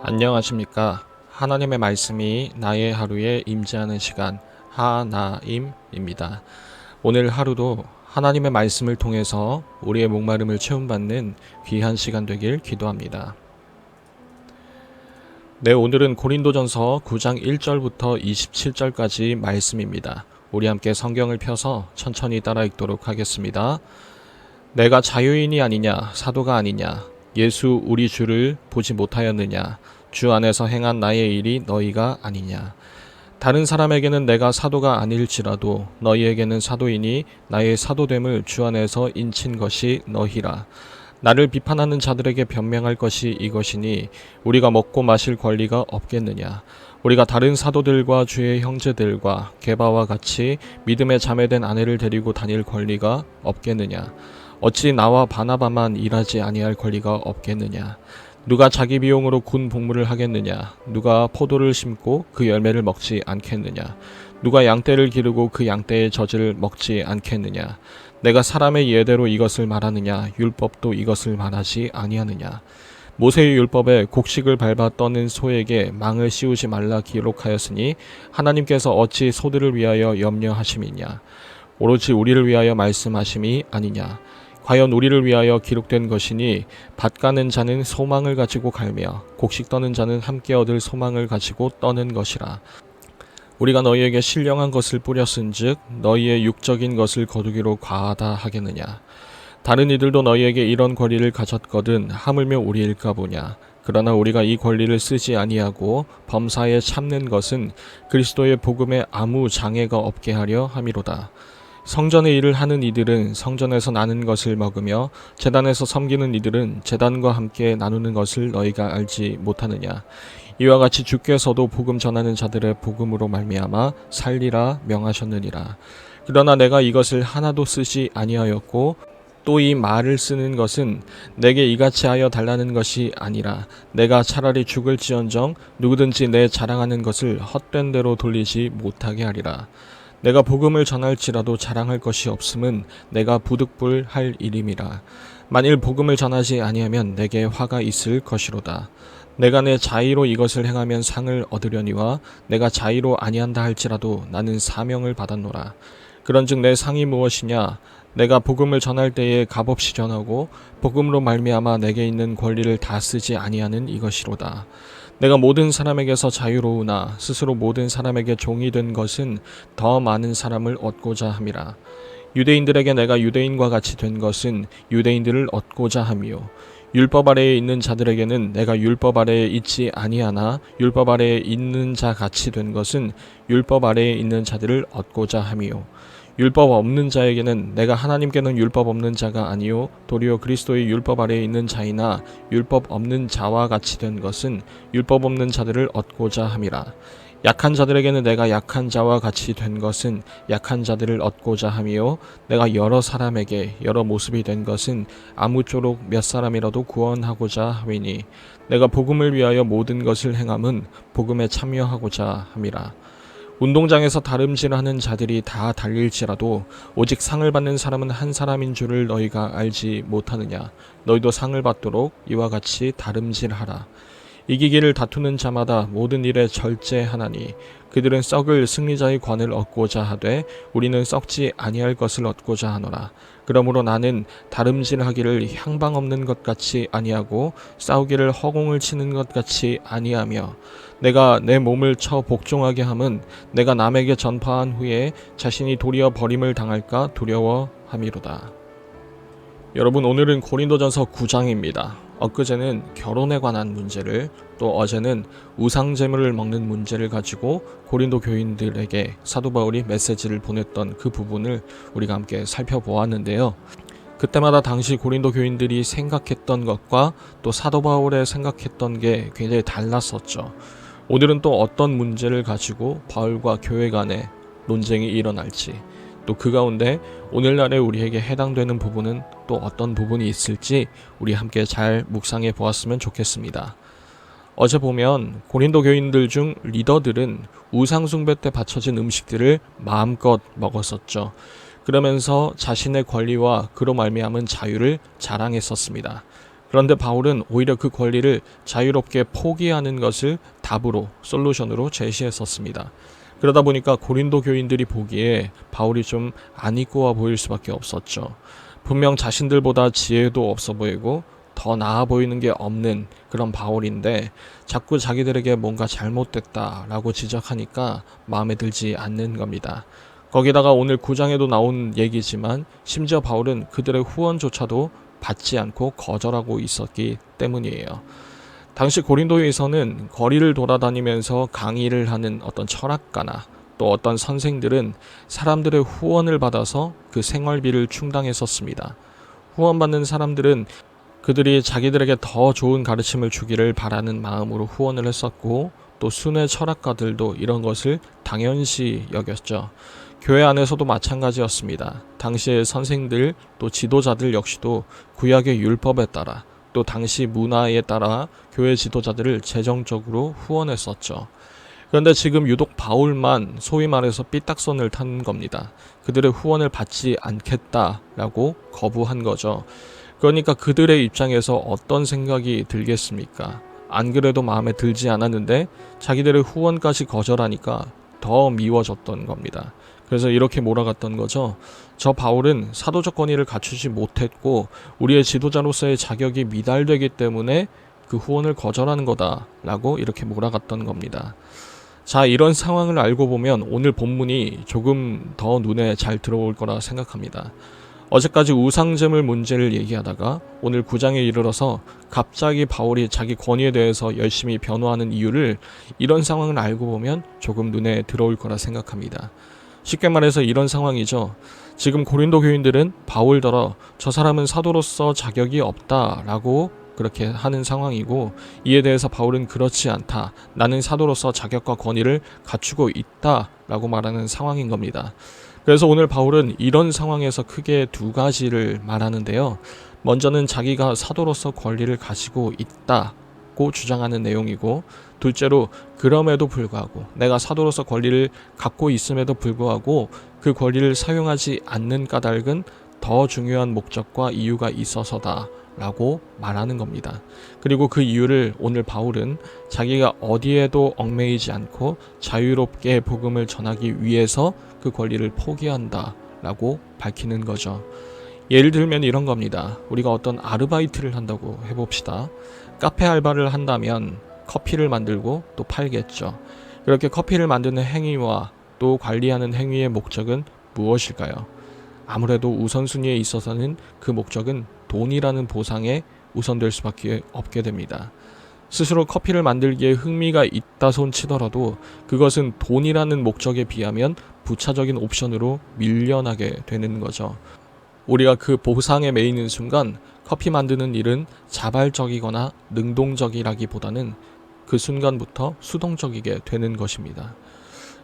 안녕하십니까. 하나님의 말씀이 나의 하루에 임재하는 시간 하나임입니다. 오늘 하루도 하나님의 말씀을 통해서 우리의 목마름을 채움받는 귀한 시간 되길 기도합니다. 네, 오늘은 고린도전서 9장 1절부터 27절까지 말씀입니다. 우리 함께 성경을 펴서 천천히 따라 읽도록 하겠습니다. 내가 자유인이 아니냐 사도가 아니냐 예수 우리 주를 보지 못하였느냐 주 안에서 행한 나의 일이 너희가 아니냐 다른 사람에게는 내가 사도가 아닐지라도 너희에게는 사도이니 나의 사도됨을 주 안에서 인친 것이 너희라. 나를 비판하는 자들에게 변명할 것이 이것이니 우리가 먹고 마실 권리가 없겠느냐. 우리가 다른 사도들과 주의 형제들과 게바와 같이 믿음에 자매된 아내를 데리고 다닐 권리가 없겠느냐. 어찌 나와 바나바만 일하지 아니할 권리가 없겠느냐. 누가 자기 비용으로 군 복무를 하겠느냐. 누가 포도를 심고 그 열매를 먹지 않겠느냐. 누가 양떼를 기르고 그 양떼의 젖을 먹지 않겠느냐. 내가 사람의 예대로 이것을 말하느냐. 율법도 이것을 말하지 아니하느냐. 모세의 율법에 곡식을 밟아 떠는 소에게 망을 씌우지 말라 기록하였으니 하나님께서 어찌 소들을 위하여 염려하심이냐. 오로지 우리를 위하여 말씀하심이 아니냐. 과연 우리를 위하여 기록된 것이니 밭 가는 자는 소망을 가지고 갈며 곡식 떠는 자는 함께 얻을 소망을 가지고 떠는 것이라. 우리가 너희에게 신령한 것을 뿌렸은즉 너희의 육적인 것을 거두기로 과하다 하겠느냐. 다른 이들도 너희에게 이런 권리를 가졌거든 하물며 우리일까 보냐. 그러나 우리가 이 권리를 쓰지 아니하고 범사에 참는 것은 그리스도의 복음에 아무 장애가 없게 하려 함이로다. 성전의 일을 하는 이들은 성전에서 나는 것을 먹으며 제단에서 섬기는 이들은 제단과 함께 나누는 것을 너희가 알지 못하느냐. 이와 같이 주께서도 복음 전하는 자들의 복음으로 말미암아 살리라 명하셨느니라. 그러나 내가 이것을 하나도 쓰지 아니하였고 또 이 말을 쓰는 것은 내게 이같이 하여 달라는 것이 아니라 내가 차라리 죽을지언정 누구든지 내 자랑하는 것을 헛된 대로 돌리지 못하게 하리라. 내가 복음을 전할지라도 자랑할 것이 없음은 내가 부득불할 일임이라. 만일 복음을 전하지 아니하면 내게 화가 있을 것이로다. 내가 내 자의로 이것을 행하면 상을 얻으려니와 내가 자의로 아니한다 할지라도 나는 사명을 받았노라. 그런즉 내 상이 무엇이냐. 내가 복음을 전할 때에 값없이 전하고 복음으로 말미암아 내게 있는 권리를 다 쓰지 아니하는 이것이로다. 내가 모든 사람에게서 자유로우나 스스로 모든 사람에게 종이 된 것은 더 많은 사람을 얻고자 함이라. 유대인들에게 내가 유대인과 같이 된 것은 유대인들을 얻고자 함이요. 율법 아래에 있는 자들에게는 내가 율법 아래에 있지 아니하나 율법 아래에 있는 자 같이 된 것은 율법 아래에 있는 자들을 얻고자 함이요. 율법 없는 자에게는 내가 하나님께는 율법 없는 자가 아니요 도리어 그리스도의 율법 아래에 있는 자이나 율법 없는 자와 같이 된 것은 율법 없는 자들을 얻고자 함이라. 약한 자들에게는 내가 약한 자와 같이 된 것은 약한 자들을 얻고자 함이요 내가 여러 사람에게 여러 모습이 된 것은 아무쪼록 몇 사람이라도 구원하고자 함이니 내가 복음을 위하여 모든 것을 행함은 복음에 참여하고자 함이라. 운동장에서 다름질하는 자들이 다 달릴지라도 오직 상을 받는 사람은 한 사람인 줄을 너희가 알지 못하느냐. 너희도 상을 받도록 이와 같이 다름질하라. 이기기를 다투는 자마다 모든 일에 절제하나니 그들은 썩을 승리자의 관을 얻고자 하되 우리는 썩지 아니할 것을 얻고자 하노라. 그러므로 나는 다름질하기를 향방 없는 것 같이 아니하고 싸우기를 허공을 치는 것 같이 아니하며 내가 내 몸을 쳐 복종하게 함은 내가 남에게 전파한 후에 자신이 도리어 버림을 당할까 두려워함이로다. 여러분, 오늘은 고린도전서 9장입니다. 엊그제는 결혼에 관한 문제를, 또 어제는 우상제물을 먹는 문제를 가지고 고린도 교인들에게 사도 바울이 메시지를 보냈던 그 부분을 우리가 함께 살펴보았는데요. 그때마다 당시 고린도 교인들이 생각했던 것과 또 사도 바울의 생각했던 게 굉장히 달랐었죠. 오늘은 또 어떤 문제를 가지고 바울과 교회 간에 논쟁이 일어날지, 또 그 가운데 오늘날에 우리에게 해당되는 부분은 또 어떤 부분이 있을지 우리 함께 잘 묵상해 보았으면 좋겠습니다. 어제 보면 고린도 교인들 중 리더들은 우상숭배 때 바쳐진 음식들을 마음껏 먹었었죠. 그러면서 자신의 권리와 그로 말미암은 자유를 자랑했었습니다. 그런데 바울은 오히려 그 권리를 자유롭게 포기하는 것을 답으로, 솔루션으로 제시했었습니다. 그러다 보니까 고린도 교인들이 보기에 바울이 좀 안이꼬아 보일 수밖에 없었죠. 분명 자신들보다 지혜도 없어 보이고 더 나아 보이는 게 없는 그런 바울인데 자꾸 자기들에게 뭔가 잘못됐다라고 지적하니까 마음에 들지 않는 겁니다. 거기다가 오늘 9장에도 나온 얘기지만 심지어 바울은 그들의 후원조차도 받지 않고 거절하고 있었기 때문이에요. 당시 고린도에서는 거리를 돌아다니면서 강의를 하는 어떤 철학가나 또 어떤 선생들은 사람들의 후원을 받아서 그 생활비를 충당했었습니다. 후원받는 사람들은 그들이 자기들에게 더 좋은 가르침을 주기를 바라는 마음으로 후원을 했었고 또 순회 철학가들도 이런 것을 당연시 여겼죠. 교회 안에서도 마찬가지였습니다. 당시의 선생들 또 지도자들 역시도 구약의 율법에 따라 또 당시 문화에 따라 교회 지도자들을 재정적으로 후원했었죠. 그런데 지금 유독 바울만 소위 말해서 삐딱선을 탄 겁니다. 그들의 후원을 받지 않겠다라고 거부한 거죠. 그러니까 그들의 입장에서 어떤 생각이 들겠습니까? 안 그래도 마음에 들지 않았는데 자기들의 후원까지 거절하니까 더 미워졌던 겁니다. 그래서 이렇게 몰아갔던 거죠. 저 바울은 사도적 권위를 갖추지 못했고 우리의 지도자로서의 자격이 미달되기 때문에 그 후원을 거절하는 거다라고 이렇게 몰아갔던 겁니다. 자, 이런 상황을 알고 보면 오늘 본문이 조금 더 눈에 잘 들어올 거라 생각합니다. 어제까지 우상제물 문제를 얘기하다가 오늘 9장에 이르러서 갑자기 바울이 자기 권위에 대해서 열심히 변호하는 이유를 이런 상황을 알고 보면 조금 눈에 들어올 거라 생각합니다. 쉽게 말해서 이런 상황이죠. 지금 고린도 교인들은 바울더러 저 사람은 사도로서 자격이 없다라고 그렇게 하는 상황이고 이에 대해서 바울은 그렇지 않다. 나는 사도로서 자격과 권위를 갖추고 있다라고 말하는 상황인 겁니다. 그래서 오늘 바울은 이런 상황에서 크게 두 가지를 말하는데요. 먼저는 자기가 사도로서 권리를 가지고 있다고 주장하는 내용이고 둘째로 그럼에도 불구하고 내가 사도로서 권리를 갖고 있음에도 불구하고 그 권리를 사용하지 않는 까닭은 더 중요한 목적과 이유가 있어서다 라고 말하는 겁니다. 그리고 그 이유를 오늘 바울은 자기가 어디에도 얽매이지 않고 자유롭게 복음을 전하기 위해서 그 권리를 포기한다 라고 밝히는 거죠. 예를 들면 이런 겁니다. 우리가 어떤 아르바이트를 한다고 해봅시다. 카페 알바를 한다면 커피를 만들고 또 팔겠죠. 그렇게 커피를 만드는 행위와 또 관리하는 행위의 목적은 무엇일까요? 아무래도 우선순위에 있어서는 그 목적은 돈이라는 보상에 우선될 수밖에 없게 됩니다. 스스로 커피를 만들기에 흥미가 있다 손 치더라도 그것은 돈이라는 목적에 비하면 부차적인 옵션으로 밀려나게 되는 거죠. 우리가 그 보상에 매이는 순간 커피 만드는 일은 자발적이거나 능동적이라기보다는 그 순간부터 수동적이게 되는 것입니다.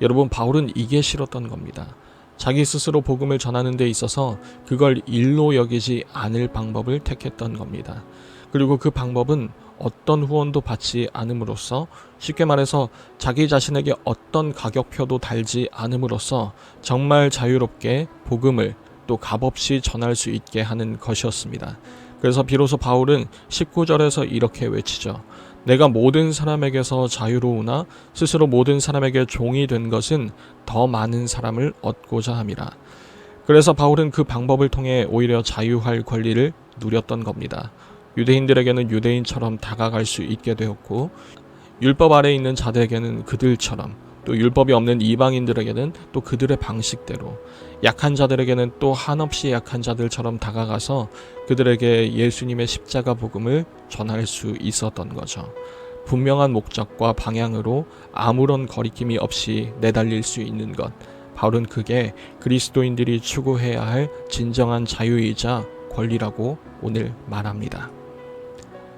여러분, 바울은 이게 싫었던 겁니다. 자기 스스로 복음을 전하는 데 있어서 그걸 일로 여기지 않을 방법을 택했던 겁니다. 그리고 그 방법은 어떤 후원도 받지 않음으로써 쉽게 말해서 자기 자신에게 어떤 가격표도 달지 않음으로써 정말 자유롭게 복음을 또 값없이 전할 수 있게 하는 것이었습니다. 그래서 비로소 바울은 19절에서 이렇게 외치죠. 내가 모든 사람에게서 자유로우나 스스로 모든 사람에게 종이 된 것은 더 많은 사람을 얻고자 함이라. 그래서 바울은 그 방법을 통해 오히려 자유할 권리를 누렸던 겁니다. 유대인들에게는 유대인처럼 다가갈 수 있게 되었고 율법 아래에 있는 자들에게는 그들처럼 또 율법이 없는 이방인들에게는 또 그들의 방식대로 약한 자들에게는 또 한없이 약한 자들처럼 다가가서 그들에게 예수님의 십자가 복음을 전할 수 있었던 거죠. 분명한 목적과 방향으로 아무런 거리낌이 없이 내달릴 수 있는 것. 바울은 그게 그리스도인들이 추구해야 할 진정한 자유이자 권리라고 오늘 말합니다.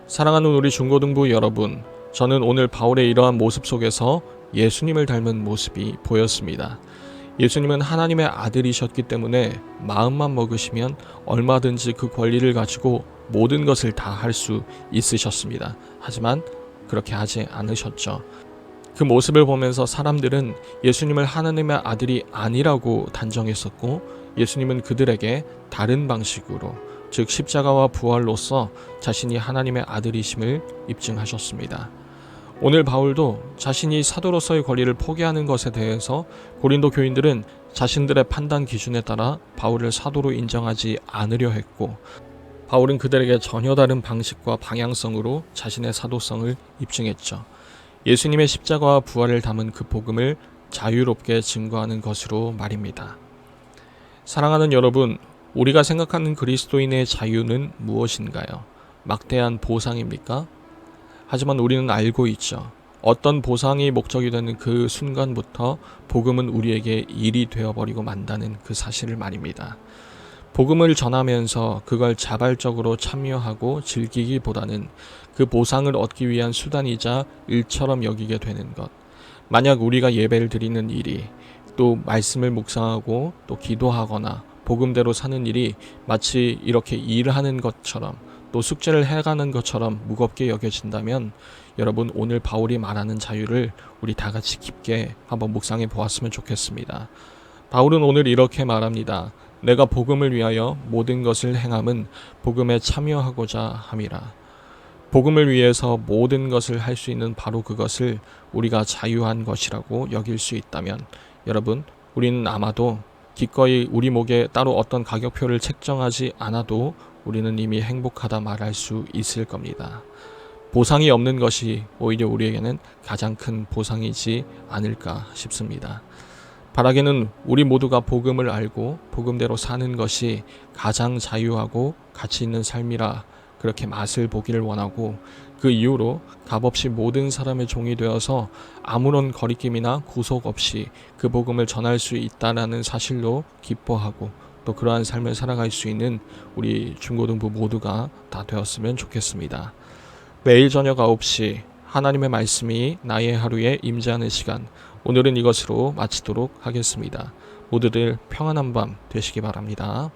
사랑하는 우리 중고등부 여러분, 저는 오늘 바울의 이러한 모습 속에서 예수님을 닮은 모습이 보였습니다. 예수님은 하나님의 아들이셨기 때문에 마음만 먹으시면 얼마든지 그 권리를 가지고 모든 것을 다 할 수 있으셨습니다. 하지만 그렇게 하지 않으셨죠. 그 모습을 보면서 사람들은 예수님을 하나님의 아들이 아니라고 단정했었고 예수님은 그들에게 다른 방식으로 즉 십자가와 부활로서 자신이 하나님의 아들이심을 입증하셨습니다. 오늘 바울도 자신이 사도로서의 권리를 포기하는 것에 대해서 고린도 교인들은 자신들의 판단 기준에 따라 바울을 사도로 인정하지 않으려 했고, 바울은 그들에게 전혀 다른 방식과 방향성으로 자신의 사도성을 입증했죠. 예수님의 십자가와 부활을 담은 그 복음을 자유롭게 증거하는 것으로 말입니다. 사랑하는 여러분, 우리가 생각하는 그리스도인의 자유는 무엇인가요? 막대한 보상입니까? 하지만 우리는 알고 있죠. 어떤 보상이 목적이 되는 그 순간부터 복음은 우리에게 일이 되어버리고 만다는 그 사실을 말입니다. 복음을 전하면서 그걸 자발적으로 참여하고 즐기기보다는 그 보상을 얻기 위한 수단이자 일처럼 여기게 되는 것. 만약 우리가 예배를 드리는 일이, 또 말씀을 묵상하고 또 기도하거나 복음대로 사는 일이 마치 이렇게 일하는 것처럼, 또 숙제를 해가는 것처럼 무겁게 여겨진다면, 여러분, 오늘 바울이 말하는 자유를 우리 다 같이 깊게 한번 묵상해 보았으면 좋겠습니다. 바울은 오늘 이렇게 말합니다. 내가 복음을 위하여 모든 것을 행함은 복음에 참여하고자 함이라. 복음을 위해서 모든 것을 할 수 있는 바로 그것을 우리가 자유한 것이라고 여길 수 있다면, 여러분, 우리는 아마도 기꺼이 우리 목에 따로 어떤 가격표를 책정하지 않아도 우리는 이미 행복하다 말할 수 있을 겁니다. 보상이 없는 것이 오히려 우리에게는 가장 큰 보상이지 않을까 싶습니다. 바라기는 우리 모두가 복음을 알고 복음대로 사는 것이 가장 자유하고 가치 있는 삶이라 그렇게 맛을 보기를 원하고, 그 이후로 값없이 모든 사람의 종이 되어서 아무런 거리낌이나 구속 없이 그 복음을 전할 수 있다는 사실로 기뻐하고, 또 그러한 삶을 살아갈 수 있는 우리 중고등부 모두가 다 되었으면 좋겠습니다. 매일 저녁 9시 하나님의 말씀이 나의 하루에 임재하는 시간, 오늘은 이것으로 마치도록 하겠습니다. 모두들 평안한 밤 되시기 바랍니다.